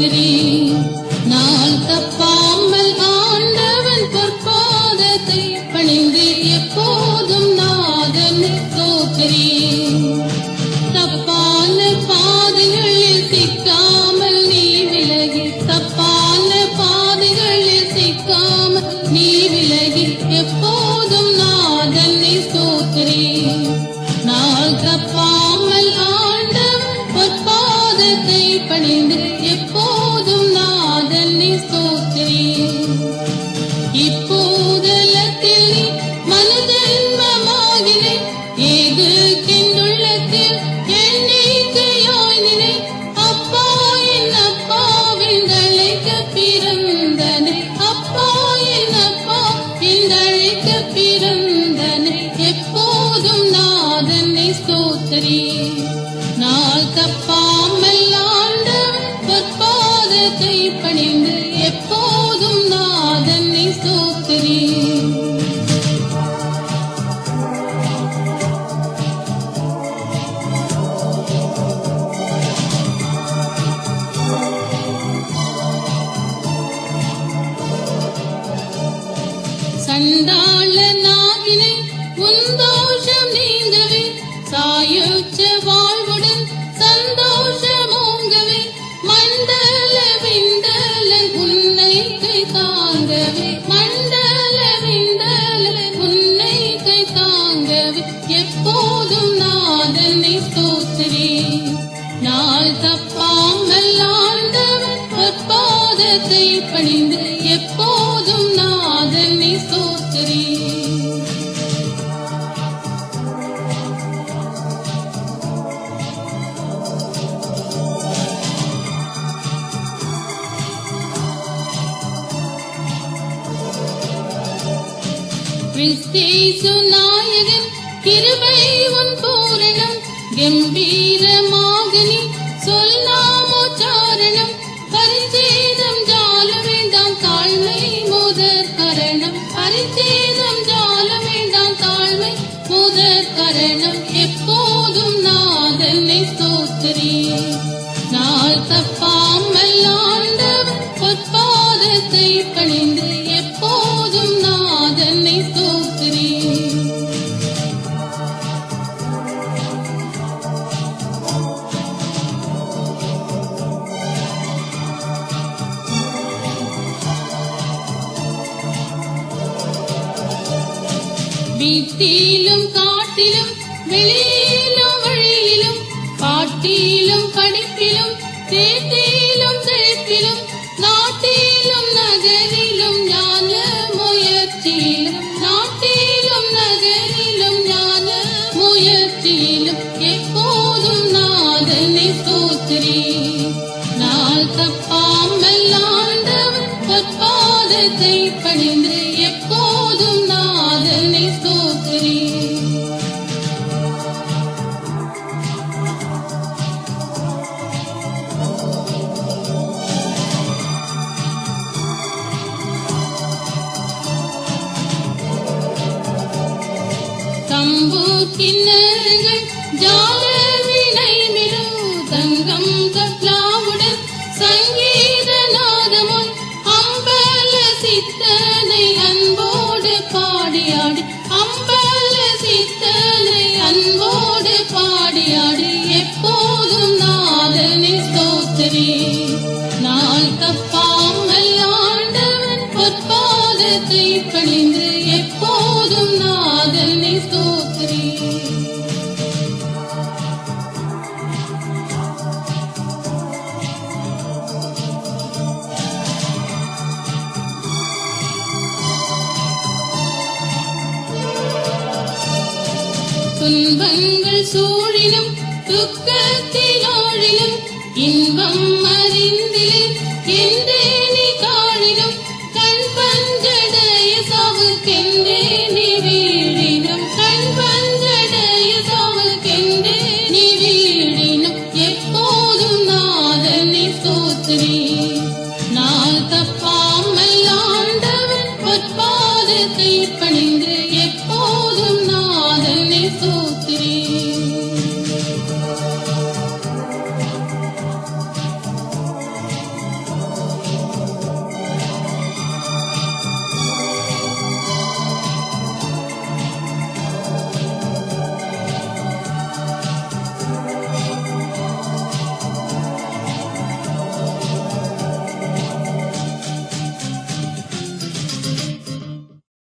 ஸ்தோத்திரி. நாள் தப்பாமல் ஆண்டவன் பொற்பாதத்தை பணிந்து எப்போதும் நாதனை ஸ்தோத்திரி. தப்பான பாதைகளில் சிக்காமல் நீ விலகி, தப்பான பாதைகளில் சிக்காமல் நீ விலகி எப்போதும் நாதனை ஸ்தோத்திரி. நாள் தப்பாமல் ஆண்டவன் பொற்பாதத்தை பணிந்து எப்போதும் நாதனை ஸ்தோத்திரி. இப்போதலத்தில் நீ மனதன்மமாகினை, ஏகுகின்றுள்ளத்தில் எண்ணிக்கையாய் நினை. அப்பா என் அப்பாவின் அழைக்க பிறந்தனை, அப்பா என் அப்பா என் அழைக்க பிறந்தனை எப்போதும் நாதனை ஸ்தோத்திரி. நாள் தப்பாமல் ஆண்டவன் பொற்பாதத்தை பணிந்து எப்போதும் நாதனை ஸ்தோத்திரி. சண்டாளனாகினை உன் தோஷம் நீங்கவே, சாயுச்ச வாழ்வுடன் சந்தோஷமோங்கவே. மண்டல விண்டல உன்னை கை தாங்கவே, மண்டல விண்டல உன்னை கை தாங்கவே எப்போதும் நாதனை ஸ்தோத்திரி. நாள் தப்பாமல் ஆண்டவன் பொற்பாதத்தை பணிந்து எப்போதும் நாதனை ஸ்தோத்திரி. கிறிஸ்தேசு நாயகன் கிருபை உன் பூரணம், கம்பீரமாக நீ சொல் நாமோச்சாரணம். பரிச்சேதம் ஜால வேண்டாம் தாழ்மை முதற் கரணம், பரிச்சேதம் ஜால வேண்டாம் தாழ்மை முதற் கரணம் எப்போதும் நாதனை ஸ்தோத்திரி. நாள் தப்பாமல் ஆண்டவன் பொற்பாதத்தை பணிந்து எப்போதும் நாதனை ஸ்தோத்திரி. வீட்டிலும் காட்டிலும் வெளியிலும் வழியிலும், பாட்டிலும் படிப்பிலும் தேட்டிலும் செழிப்பிலும், நாட்டிலும் நகரிலும் ஞான முயற்சியிலும், நாட்டிலும் நகரிலும் ஞான முயற்சியிலும் எப்போதும் நாதனை ஸ்தோத்திரி. நாள் தப்பாமல் ஆண்டவன் பொற்பாதத்தை பணிந்து எப்போதும் நாதனை ஸ்தோத்திரி. கம்பு கிண்ணங்கள் ஜால வினை மிரு, தங்கம் தப்லாவுடன் சங்கீத நாதமும், அம்பல சித்தனை அன்போடு பாடியாடி, அம்பல சித்தனை அன்போடு பாடியாடி எப்போதும் நாதனை ஸ்தோத்திரி. நாள் தப்பாமல் ஆண்டவன் பொற்பாதத்தை பணிந்து எப்போதும் நாதனை ஸ்தோத்திரி. துன்பங்கள் சூழினும் துக்கத்திலோழினும், இன்பம் அறிந்திலே என்றே நீ காழினும், கண் பஞ்சடைய சாவுக்கென்றே